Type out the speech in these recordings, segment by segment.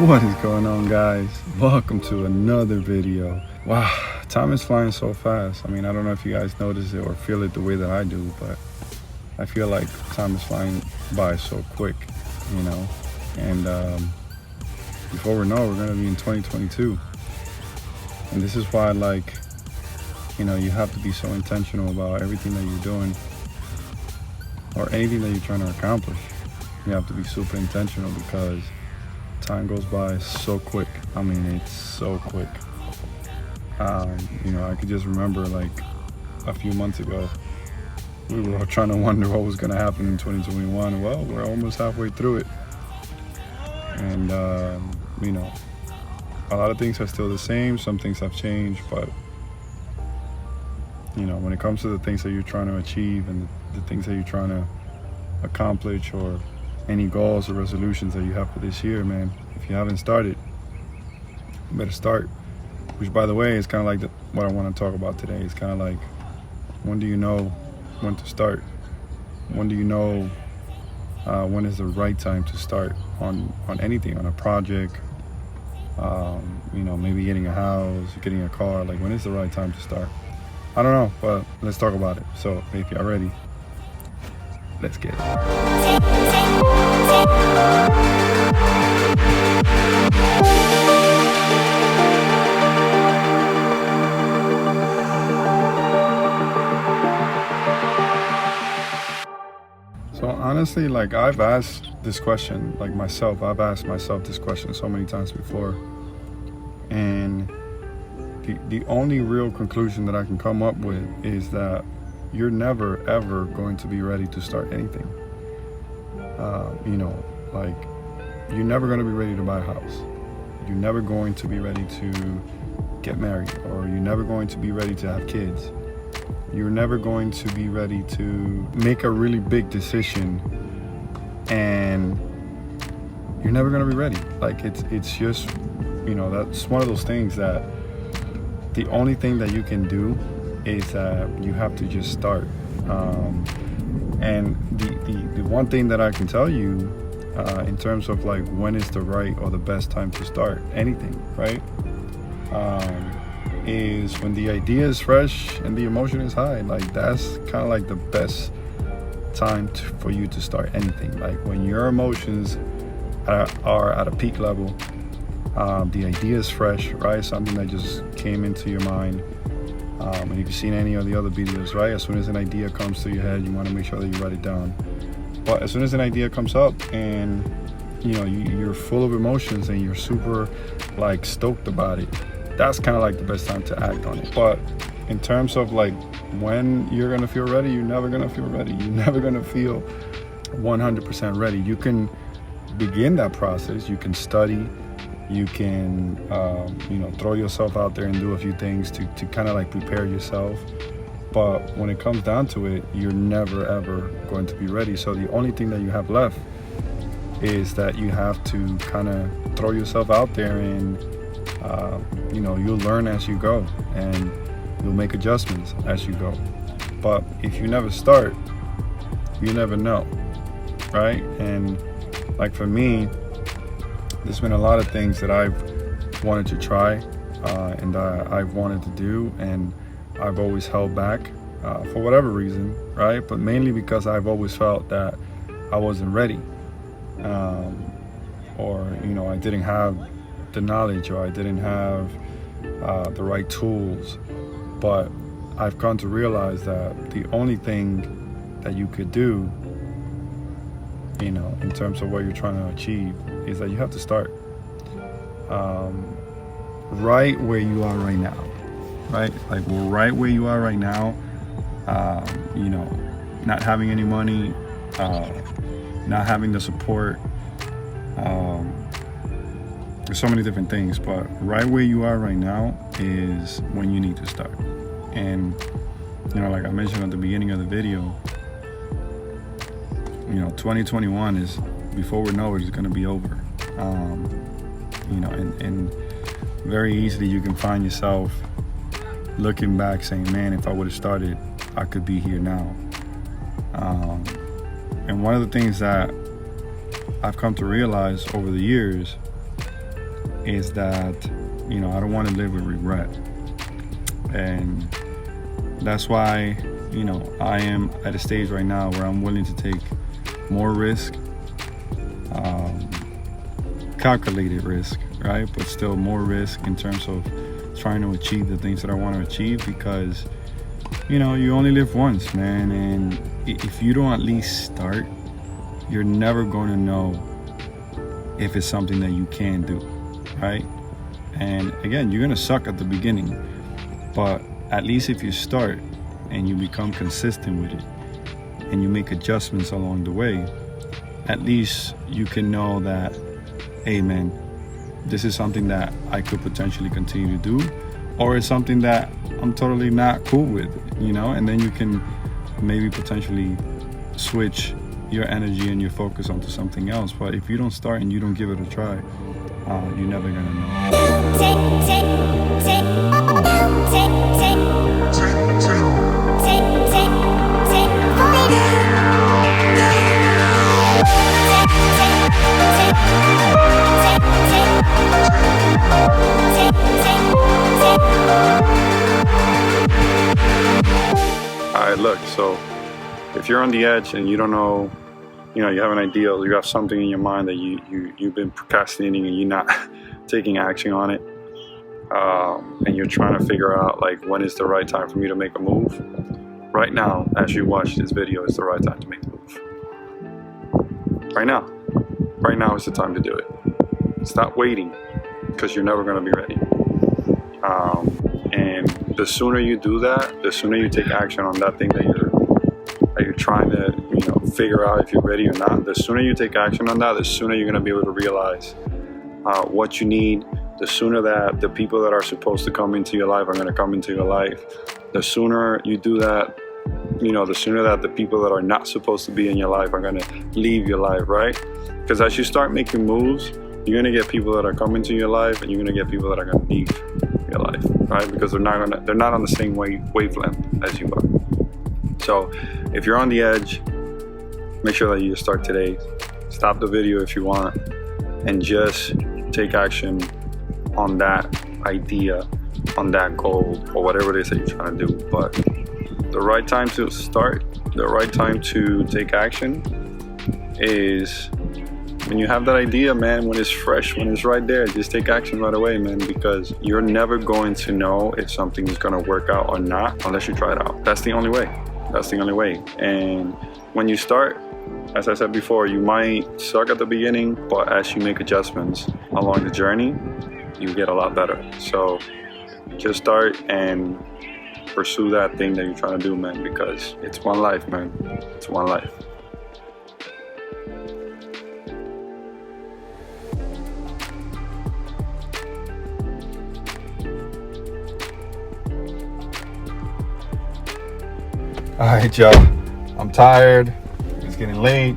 What is going on, guys? Welcome to another video. Wow, time is flying so fast. I mean, I don't know if you guys notice it or feel it the way that I do, but I feel like time is flying by so quick, you know? And before we know, we're gonna be in 2022. And this is why, like, you know, you have to be so intentional about everything that you're doing or anything that you're trying to accomplish. You have to be super intentional because time goes by so quick. I mean, it's so quick. You know, I could just remember like a few months ago, we were all trying to wonder what was going to happen in 2021. Well, we're almost halfway through it. And, you know, a lot of things are still the same. Some things have changed, but, you know, when it comes to the things that you're trying to achieve and the things that you're trying to accomplish or any goals or resolutions that you have for this year, man, if you haven't started, you better start. Which, by the way, is kind of like what I want to talk about today. It's kind of like, when do you know when to start? When do you know when is the right time to start on anything, on a project, you know, maybe getting a house, getting a car? Like, when is the right time to start? I don't know, but let's talk about it. So if you're ready, let's get it. So honestly, like, I've asked this question, like myself, I've asked myself this question so many times before. And the only real conclusion that I can come up with is that you're never ever going to be ready to start anything. You know, like, you're never going to be ready to buy a house. You're never going to be ready to get married, or you're never going to be ready to have kids. You're never going to be ready to make a really big decision, and you're never going to be ready. Like, it's just, you know, that's one of those things that the only thing that you can do is that you have to just start. And the one thing that I can tell you in terms of like when is the right or the best time to start anything, right, is when the idea is fresh and the emotion is high. Like, that's kind of like the best time for you to start anything. Like, when your emotions are at a peak level, the idea is fresh, right? Something that just came into your mind. And if you've seen any of the other videos, right, as soon as an idea comes to your head, you want to make sure that you write it down. But as soon as an idea comes up and, you know, you're full of emotions and you're super, like, stoked about it, that's kind of like the best time to act on it. But in terms of like when you're going to feel ready, you're never going to feel ready. You're never going to feel 100% ready. You can begin that process. You can study. You can, you know, throw yourself out there and do a few things to kind of like prepare yourself. But when it comes down to it, you're never, ever going to be ready. So the only thing that you have left is that you have to kind of throw yourself out there and, you know, you'll learn as you go and you'll make adjustments as you go. But if you never start, you never know, right? And like for me, there's been a lot of things that I've wanted to try and I've wanted to do, and I've always held back for whatever reason, right? But mainly because I've always felt that I wasn't ready, or, you know, I didn't have the knowledge, or I didn't have the right tools. But I've come to realize that the only thing that you could do, you know, in terms of what you're trying to achieve, is that you have to start right where you are right now, right? Like, right where you are right now, you know, not having any money, not having the support, there's so many different things, but right where you are right now is when you need to start. And like I mentioned at the beginning of the video, 2021 is, before we know it, is going to be over. And very easily you can find yourself looking back saying, man, if I would have started, I could be here now. And one of the things that I've come to realize over the years is that, I don't want to live with regret. And that's why, I am at a stage right now where I'm willing to take more risk, calculated risk, right? But still more risk in terms of trying to achieve the things that I want to achieve, because, you only live once, man. And if you don't at least start, you're never going to know if it's something that you can do, right? And again, you're going to suck at the beginning, but at least if you start and you become consistent with it and you make adjustments along the way, at least you can know that, hey man, this is something that I could potentially continue to do, or it's something that I'm totally not cool with, and then you can maybe potentially switch your energy and your focus onto something else. But if you don't start and you don't give it a try, you're never gonna know. Alright, look, so if you're on the edge and you don't know, you have an idea, or you have something in your mind that you've been procrastinating and you're not taking action on it, and you're trying to figure out like when is the right time for me to make a move, right now as you watch this video is the right time to make the move. Right now is the time to do it. Stop waiting, because you're never going to be ready. And the sooner you do that, the sooner you take action on that thing that you're trying to figure out if you're ready or not, the sooner you take action on that, the sooner you're going to be able to realize what you need. The sooner that the people that are supposed to come into your life are going to come into your life. The sooner you do that, the sooner that the people that are not supposed to be in your life are going to leave your life, right? Because as you start making moves, you're going to get people that are coming to your life, and you're going to get people that are going to leave your life, right? Because they're not on the same wavelength as you are. So if you're on the edge, make sure that you start today. Stop the video if you want, and just take action on that idea, on that goal, or whatever it is that you're trying to do. But the right time to start, the right time to take action is when you have that idea, man, when it's fresh, when it's right there. Just take action right away, man, because you're never going to know if something is going to work out or not unless you try it out. That's the only way. That's the only way. And when you start, as I said before, you might suck at the beginning, but as you make adjustments along the journey, you get a lot better. So just start and pursue that thing that you're trying to do, man, because it's one life, man. It's one life. All right, y'all, I'm tired. It's getting late.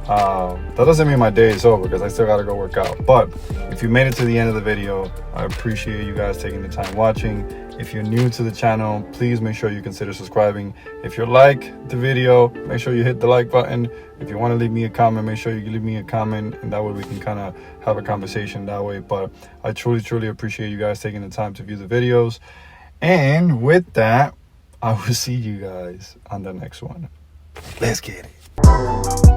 That doesn't mean my day is over, because I still gotta go work out. But if you made it to the end of the video, I appreciate you guys taking the time watching. If you're new to the channel, please make sure you consider subscribing. If you like the video, make sure you hit the like button. If you want to leave me a comment, make sure you leave me a comment, and that way we can kind of have a conversation that way. But I truly appreciate you guys taking the time to view the videos. And with that, I will see you guys on the next one. Let's get it.